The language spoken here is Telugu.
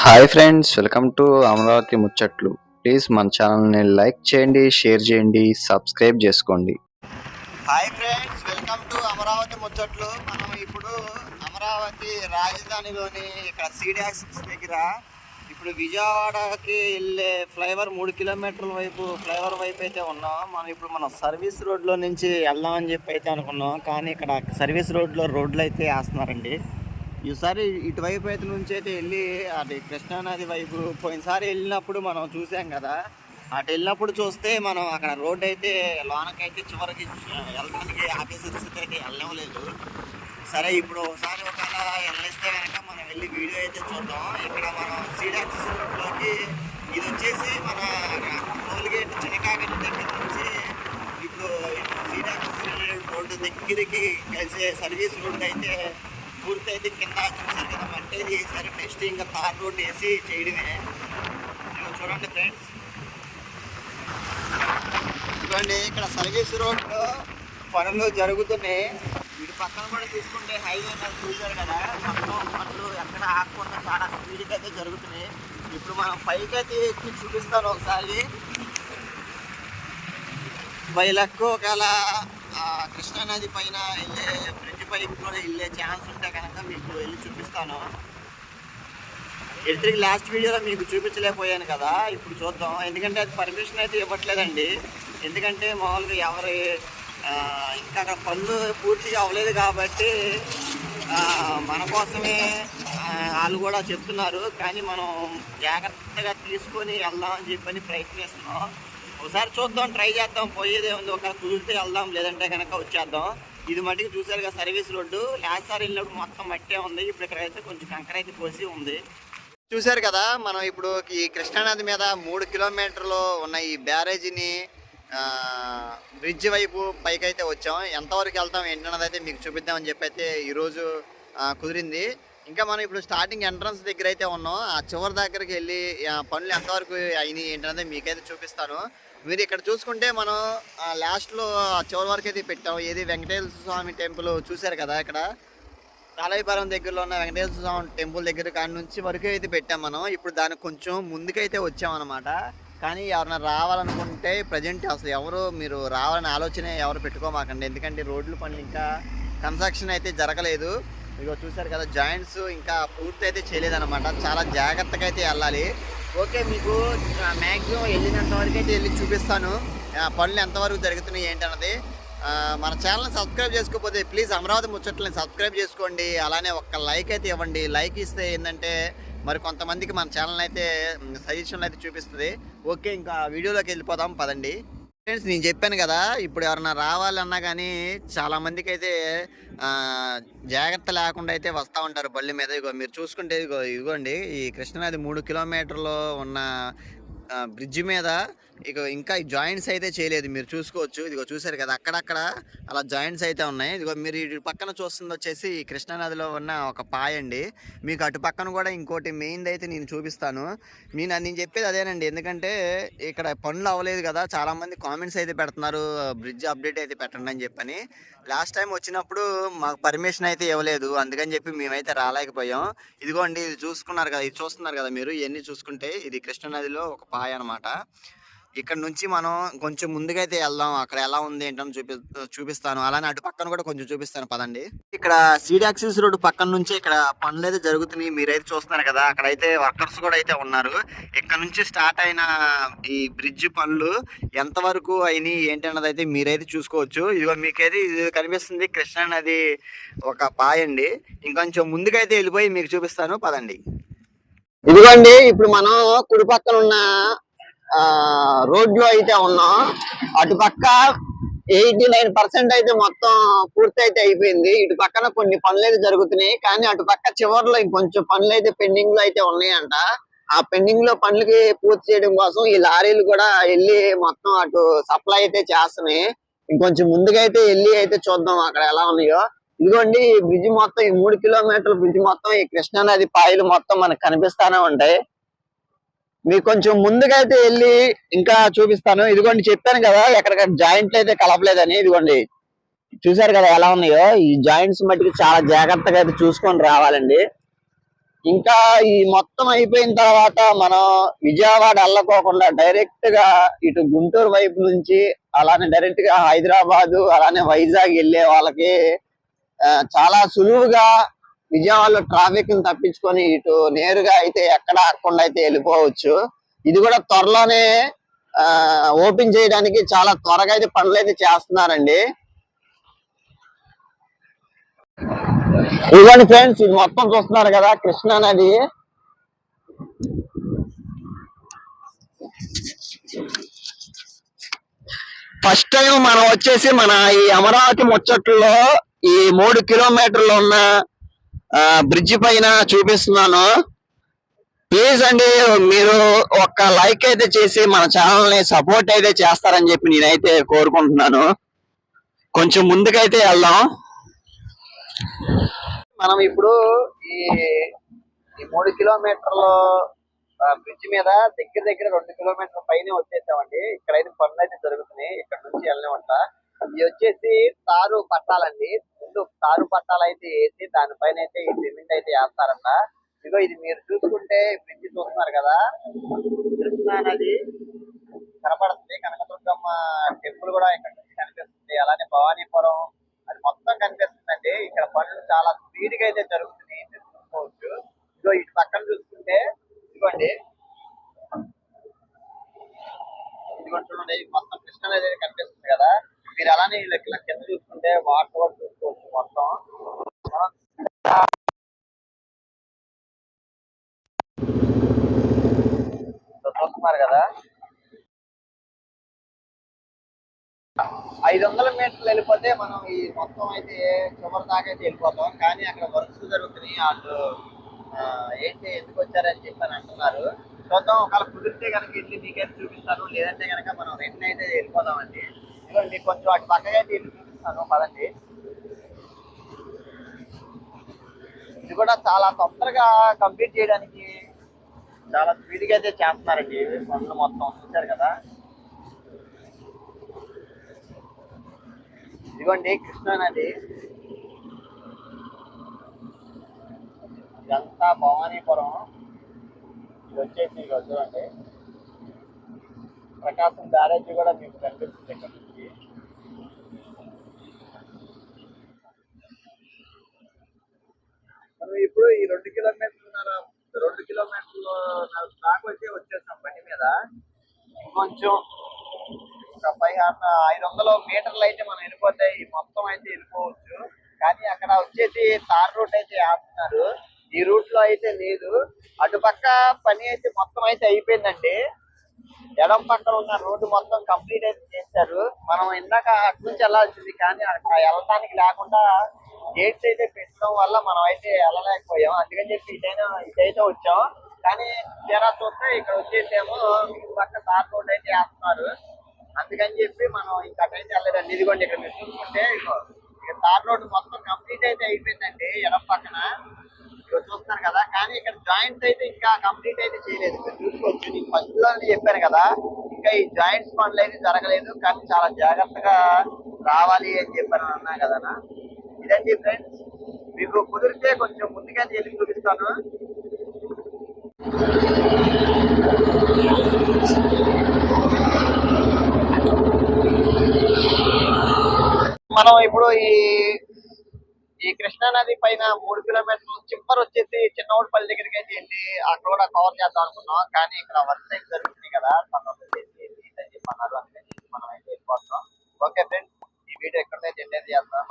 Hi friends, welcome to Amaravati ముచ్చట్లు. ప్లీజ్ మన ఛానల్ని లైక్ చేయండి, షేర్ చేయండి, సబ్స్క్రైబ్ చేసుకోండి. Hi friends, welcome to Amaravati ముచ్చట్లు. మనం ఇప్పుడు అమరావతి రాజధానిలోని ఇక్కడ CDX దగ్గర ఇప్పుడు విజయవాడకి వెళ్ళే ఫ్లైఓవర్ 3 కిలోమీటర్ల వైపు ఫ్లైఓవర్ వైపు అయితే ఉన్నాం. మనం సర్వీస్ రోడ్లో నుంచి వెళ్దామని చెప్పి అయితే అనుకున్నాం, కానీ ఇక్కడ సర్వీస్ రోడ్లు అయితే వేస్తున్నారండి. ఈసారి ఇటువైపు అయితే నుంచి అయితే వెళ్ళి అది కృష్ణానది వైపు పోయినసారి వెళ్ళినప్పుడు మనం చూసాం కదా, అటు వెళ్ళినప్పుడు చూస్తే మనం అక్కడ రోడ్డు అయితే లోనకైతే చివరికి వెళ్ళడానికి ఆఫీసర్స్ అయితే వెళ్ళలేదు. సరే, ఇప్పుడు ఒకసారి ఒకవేళ వెళ్ళిస్తే కనుక మనం వెళ్ళి వీడియో అయితే చూద్దాం. ఇక్కడ మనం CDX రోడ్లోకి ఇది వచ్చేసి మన టోల్గేట్ చిన్నకాగని దగ్గర నుంచి ఇప్పుడు CDX రోడ్డు దగ్గరికి కలిసే సర్వీస్ రోడ్డు అయితే పూర్తయితే కింద చూసారు కదా, మట్టేది వేసారు. నెక్స్ట్ ఇంకా తార్ రోడ్డు వేసి చేయడమే. చూడండి ఫ్రెండ్స్, చూడండి ఇక్కడ సర్వీస్ రోడ్లో పనులు జరుగుతున్నాయి. ఇటు పక్కన కూడా తీసుకుంటే హైవే మీద చూసారు కదా, మొత్తం పనులు ఎక్కడ ఆగకుండా చాలా స్పీడ్గా అయితే జరుగుతున్నాయి. ఇప్పుడు మనం పైకి అయితే ఎక్కి చూపిస్తాను ఒకసారి. బయలకు ఒకవేళ కృష్ణానది పైన వెళ్ళే బ్రిడ్జ్ పైకి కూడా వెళ్ళే ఛాన్స్ ఉంటే కనుక మీకు వెళ్ళి చూపిస్తాను. ఎలక్ట్రిక్ లాస్ట్ వీడియోలో మీకు చూపించలేకపోయాను కదా, ఇప్పుడు చూద్దాం. ఎందుకంటే అది పర్మిషన్ అయితే ఇవ్వట్లేదండి. ఎందుకంటే మామూలుగా ఎవరి ఇంకా అక్కడ పనులు పూర్తిగా అవ్వలేదు కాబట్టి మన కోసమే వాళ్ళు కూడా చెప్తున్నారు. కానీ మనం జాగ్రత్తగా తీసుకొని వెళ్దామని చెప్పని ప్రయత్నిస్తున్నాం. ఒకసారి చూద్దాం, ట్రై చేద్దాం. పోయేదే ఉంది, ఒకసారి కుదిరితే వెళ్దాం, లేదంటే కనుక వచ్చేద్దాం. ఇది మట్టికి చూసారు కదా సర్వీస్ రోడ్డు. లాస్ట్ సారి వెళ్ళినప్పుడు మొత్తం మట్టే ఉంది, ఇప్పుడు ఇక్కడైతే కొంచెం కంకర అయితే పోసి ఉంది. చూసారు కదా, మనం ఇప్పుడు ఈ కృష్ణానది మీద 3 కిలోమీటర్లు ఉన్న ఈ బ్యారేజీని బ్రిడ్జ్ వైపు పైకి అయితే వచ్చాం. ఎంతవరకు వెళ్తాం ఏంటన్నది అయితే మీకు చూపిద్దామని చెప్పి అయితే ఈరోజు కుదిరింది. ఇంకా మనం ఇప్పుడు స్టార్టింగ్ ఎంట్రన్స్ దగ్గర అయితే ఉన్నాం. ఆ చివరి దగ్గరికి వెళ్ళి పనులు ఎంతవరకు అయినాయి ఏంటన్నది మీకైతే చూపిస్తాను. మీరు ఇక్కడ చూసుకుంటే మనం లాస్ట్లో చివరి వరకు అయితే పెట్టాం. ఏది వెంకటేశ్వర స్వామి టెంపుల్ చూసారు కదా, ఇక్కడ కాళాయిపురం దగ్గరలో ఉన్న వెంకటేశ్వర స్వామి టెంపుల్ దగ్గర కాడి నుంచి వరకు అయితే పెట్టాం మనం. ఇప్పుడు దానికి కొంచెం ముందుకైతే వచ్చామన్నమాట. కానీ ఎవరైనా రావాలనుకుంటే ప్రజెంట్ అసలు ఎవరు మీరు రావాలని ఆలోచన ఎవరు పెట్టుకోమాకండి. ఎందుకంటే రోడ్లు పనులు ఇంకా కన్స్ట్రక్షన్ అయితే జరగలేదు. ఇదిగో చూసారు కదా, జాయింట్స్ ఇంకా పూర్తి అయితే చేయలేదన్నమాట. చాలా జాగ్రత్తగా అయితే వెళ్ళాలి. ఓకే, మీకు మ్యాక్సిమం వెళ్ళినంత వరకు అయితే వెళ్ళి చూపిస్తాను పనులు ఎంతవరకు జరుగుతున్నాయి ఏంటన్నది. మన ఛానల్ని సబ్స్క్రైబ్ చేసుకోకపోతే ప్లీజ్ అమరావతి ముచ్చట్లని సబ్స్క్రైబ్ చేసుకోండి. అలానే ఒక్క లైక్ అయితే ఇవ్వండి. లైక్ ఇస్తే ఏంటంటే మరి కొంతమందికి మన ఛానల్ అయితే సజెషన్లు అయితే చూపిస్తుంది. ఓకే, ఇంకా వీడియోలోకి వెళ్ళిపోదాం పదండి. ఫ్రెండ్స్, నేను చెప్పాను కదా, ఇప్పుడు ఎవరైనా రావాలన్నా కానీ చాలామందికి అయితే జాగ్రత్త లేకుండా అయితే వస్తూ ఉంటారు బళ్ళ మీద. ఇగో మీరు చూసుకుంటే ఇదిగోండి, ఈ కృష్ణానది 3 కిలోమీటర్లు ఉన్న బ్రిడ్జి మీద ఇంకా జాయింట్స్ అయితే చేయలేదు. మీరు చూసుకోవచ్చు, ఇదిగో చూసారు కదా, అక్కడక్కడ అలా జాయింట్స్ అయితే ఉన్నాయి. ఇదిగో మీరు ఇటు పక్కన చూస్తుంది వచ్చేసి కృష్ణానదిలో ఉన్న ఒక పాయ అండి. మీకు అటు పక్కన కూడా ఇంకోటి మెయిన్ది అయితే నేను చూపిస్తాను. నేను చెప్పేది అదేనండి. ఎందుకంటే ఇక్కడ పనులు అవ్వలేదు కదా, చాలామంది కామెంట్స్ అయితే పెడుతున్నారు బ్రిడ్జ్ అప్డేట్ అయితే పెట్టండి అని చెప్పని. లాస్ట్ టైం వచ్చినప్పుడు మాకు పర్మిషన్ అయితే ఇవ్వలేదు, అందుకని చెప్పి మేమైతే రాలేకపోయాం. ఇదిగోండి, ఇది చూసుకున్నారు కదా, ఇది చూస్తున్నారు కదా మీరు. ఇవన్నీ చూసుకుంటే ఇది కృష్ణానదిలో ఒక పాయ అనమాట. ఇక్కడ నుంచి మనం కొంచెం ముందుగా అయితే వెళ్దాం. అక్కడ ఎలా ఉంది ఏంటని చూపిస్తాను. అలానే అటు పక్కన కూడా కొంచెం చూపిస్తాను పదండి. ఇక్కడ CDX రోడ్డు పక్కన నుంచి ఇక్కడ పనులు అయితే జరుగుతున్నాయి. మీరైతే చూస్తున్నారు కదా, అక్కడైతే వర్కర్స్ కూడా అయితే ఉన్నారు. ఇక్కడ నుంచి స్టార్ట్ అయిన ఈ బ్రిడ్జ్ పనులు ఎంతవరకు అయినాయి ఏంటన్నది అయితే మీరైతే చూసుకోవచ్చు. ఇదిగో మీకైతే ఇది కనిపిస్తుంది కృష్ణానది ఒక పాయ అండి. ఇంకొంచెం ముందుకైతే వెళ్ళిపోయి మీకు చూపిస్తాను పదండి. ఇదిగోండి, ఇప్పుడు మనం కుడి పక్కన ఉన్న రోడ్లో అయితే ఉన్నాం. అటుపక్క 89% అయితే మొత్తం పూర్తి అయితే అయిపోయింది. ఇటు పక్కన కొన్ని పనులు అయితే జరుగుతున్నాయి, కానీ అటు పక్క చివరిలో ఇంకొంచెం పనులు అయితే పెండింగ్ లో అయితే ఉన్నాయంట. ఆ పెండింగ్ లో పనులకి పూర్తి చేయడం కోసం ఈ లారీలు కూడా వెళ్ళి మొత్తం అటు సప్లై అయితే చేస్తున్నాయి. ఇంకొంచెం ముందుగా అయితే వెళ్ళి అయితే చూద్దాం అక్కడ ఎలా ఉన్నాయో. ఇదిగోండి, ఈ బ్రిడ్జ్ మొత్తం, ఈ 3 కిలోమీటర్ల బ్రిడ్జ్ మొత్తం ఈ కృష్ణానది పాయలు మొత్తం మనకు కనిపిస్తానే ఉంటాయి. మీకు కొంచెం ముందుగా అయితే వెళ్ళి ఇంకా చూపిస్తాను. ఇదిగోండి, చెప్పాను కదా ఎక్కడికక్కడ జాయింట్లు అయితే కలపలేదని. ఇదిగోండి, చూసారు కదా ఎలా ఉన్నాయో. ఈ జాయింట్స్ మట్టికి చాలా జాగ్రత్తగా అయితే చూసుకొని రావాలండి. ఇంకా ఈ మొత్తం అయిపోయిన తర్వాత మనం విజయవాడ వెళ్ళకోకుండా డైరెక్ట్ గా ఇటు గుంటూరు వైపు నుంచి అలానే డైరెక్ట్ గా హైదరాబాదు అలానే వైజాగ్ వెళ్ళే వాళ్ళకి చాలా సులువుగా విజయవాడలో ట్రాఫిక్ ని తప్పించుకొని ఇటు నేరుగా అయితే ఎక్కడ ఆగకుండా అయితే వెళ్ళిపోవచ్చు. ఇది కూడా త్వరలోనే ఓపెన్ చేయడానికి చాలా త్వరగా అయితే పనులు అయితే చేస్తున్నారండి. ఇదిగోండి ఫ్రెండ్స్, ఇది మొత్తం చూస్తున్నారు కదా కృష్ణా నది. ఫస్ట్ టైం మనం వచ్చేసి మన ఈ అమరావతి ముచ్చట్లో ఈ 3 కిలోమీటర్లు ఉన్న బ్రిడ్జి పైన చూపిస్తున్నాను. ప్లీజ్ అండి, మీరు ఒక్క లైక్ అయితే చేసి మన ఛానల్ ని సపోర్ట్ అయితే చేస్తారని చెప్పి నేనైతే కోరుకుంటున్నాను. కొంచెం ముందుకైతే వెళ్దాం. మనం ఇప్పుడు ఈ 3 కిలోమీటర్ల బ్రిడ్జ్ మీద దగ్గర దగ్గర 2 కిలోమీటర్ల పైన వచ్చేసామండి. ఇక్కడైతే పనులు అయితే జరుగుతున్నాయి. ఇక్కడ నుంచి వెళ్ళినవంట. ఇది వచ్చేసి తారు పట్టాలండి. ముందు తారు పట్టాలు అయితే వేసి దానిపైన అయితే ఈ సిమెంట్ అయితే వేస్తారంట. ఇదిగో ఇది మీరు చూసుకుంటే బ్రిడ్జ్ చూస్తున్నారు కదా, కృష్ణా నది కనపడుతుంది. కనకదుర్గమ్మ టెంపుల్ కూడా ఇక్కడ నుంచి కనిపిస్తుంది. అలానే భవానీపురం అది మొత్తం కనిపిస్తుందండి. ఇక్కడ పనులు చాలా స్పీడ్ గా అయితే జరుగుతున్నాయి, మీరు చూసుకోవచ్చు. ఇదిగో ఇటు పక్కన చూసుకుంటే ఇదిగోండి, ఇదిగోండి చూడండి, మొత్తం కృష్ణా నది కనిపిస్తుంది కదా. మీరు అలానే ఇలా కింద చూసుకుంటే వాటర్ కూడా చూసుకోవచ్చు మొత్తం. చూస్తున్నారు కదా, 500 మీటర్లు వెళ్ళిపోతే మనం ఈ మొత్తం అయితే చివరి దాకా అయితే వెళ్ళిపోతాం. కానీ అక్కడ వర్క్స్ జరుగుతున్నాయి. వాళ్ళు ఏంటి ఎందుకు వచ్చారని చెప్పని అంటున్నారు. చూద్దాం, ఒకవేళ కుదిరితే కనుక వెళ్ళి మీకైతే చూపిస్తాను. లేదంటే కనుక మనం రిటర్న్ అయితే వెళ్ళిపోదామండి. ఇదిగోండి కొంచెం అటు పక్కగా అయితే వెళ్ళి చూపిస్తాను పదండి. ఇది కూడా చాలా తొందరగా కంప్లీట్ చేయడానికి చాలా స్పీడ్గా అయితే చేస్తున్నారండి పనులు మొత్తం. చూశారు కదా, ఇదిగోండి కృష్ణా నది. ఇదంతా భవానీపురం. ఇది వచ్చేసి చూడండి, ప్రకాశం బ్యారేజీ కూడా మీకు కనిపిస్తుంది ఇక్కడ నుంచి. మనం ఇప్పుడు ఈ 2 కిలోమీటర్లు దాకా వచ్చేసాం బండి మీద. ఇంకొంచెం ఒక 500 మీటర్లు అయితే మనం వెళ్ళిపోతే ఈ మొత్తం అయితే వెళ్ళిపోవచ్చు. కానీ అక్కడ వచ్చేసి తార్ రూట్ అయితే వేస్తున్నారు. ఈ రూట్ లో అయితే లేదు. అటుపక్క పని అయితే మొత్తం అయితే అయిపోయిందండి. ఎడం పక్కన ఉన్న రోడ్డు మొత్తం కంప్లీట్ అయితే చేశారు. మనం ఇందాక అటు నుంచి వెళ్ళాల్సింది, కానీ అక్కడ వెళ్ళటానికి లేకుండా గేట్స్ అయితే పెట్టడం వల్ల మనం అయితే వెళ్ళలేకపోయాం. అందుకని చెప్పి ఇదైతే వచ్చాం. కానీ తీరా చూస్తే ఇక్కడ వచ్చేసేమో ఇటు పక్క తార్ రోడ్ అయితే వేస్తున్నారు. అందుకని చెప్పి మనం ఇంకటైతే వెళ్ళలేదండి. ఇదిగోండి ఇక్కడ మీరు చూసుకుంటే ఇక తార్ రోడ్ మొత్తం కంప్లీట్ అయితే అయిపోయిందండి ఎడం పక్కన. ఇక్కడ చూస్తున్నారు కదా, కానీ ఇక్కడ జాయింట్స్ అయితే ఇంకా కంప్లీట్ అయితే చేయలేదు. మీరు చూసుకోవచ్చు, నేను ఫస్ట్ లో చెప్పాను కదా, ఇంకా ఈ జాయింట్స్ పనులు అయితే జరగలేదు. కానీ చాలా జాగ్రత్తగా రావాలి అని చెప్పాను అన్నా కదా. ఇదండి ఫ్రెండ్స్, మీకు కుదిరితే కొంచెం ముందుగా వెళ్ళి చూపిస్తాను. మనం ఇప్పుడు ఈ కృష్ణా నది పైన 3 కిలోమీటర్లు చివరి వచ్చేసి చిన్నోడిపల్లి దగ్గరికి అయితే వెళ్ళి అక్కడ కూడా కవర్ చేద్దాం అనుకున్నాం. కానీ ఇక్కడ వర్క్ అయితే జరుగుతుంది కదా, చెప్పన్నారు. అందుకని మనం అయితే వెళ్ళిపోతున్నాం. ఓకే ఫ్రెండ్స్, ఈ వీడియో ఎక్కడైతే ఎండ్ చేస్తాం.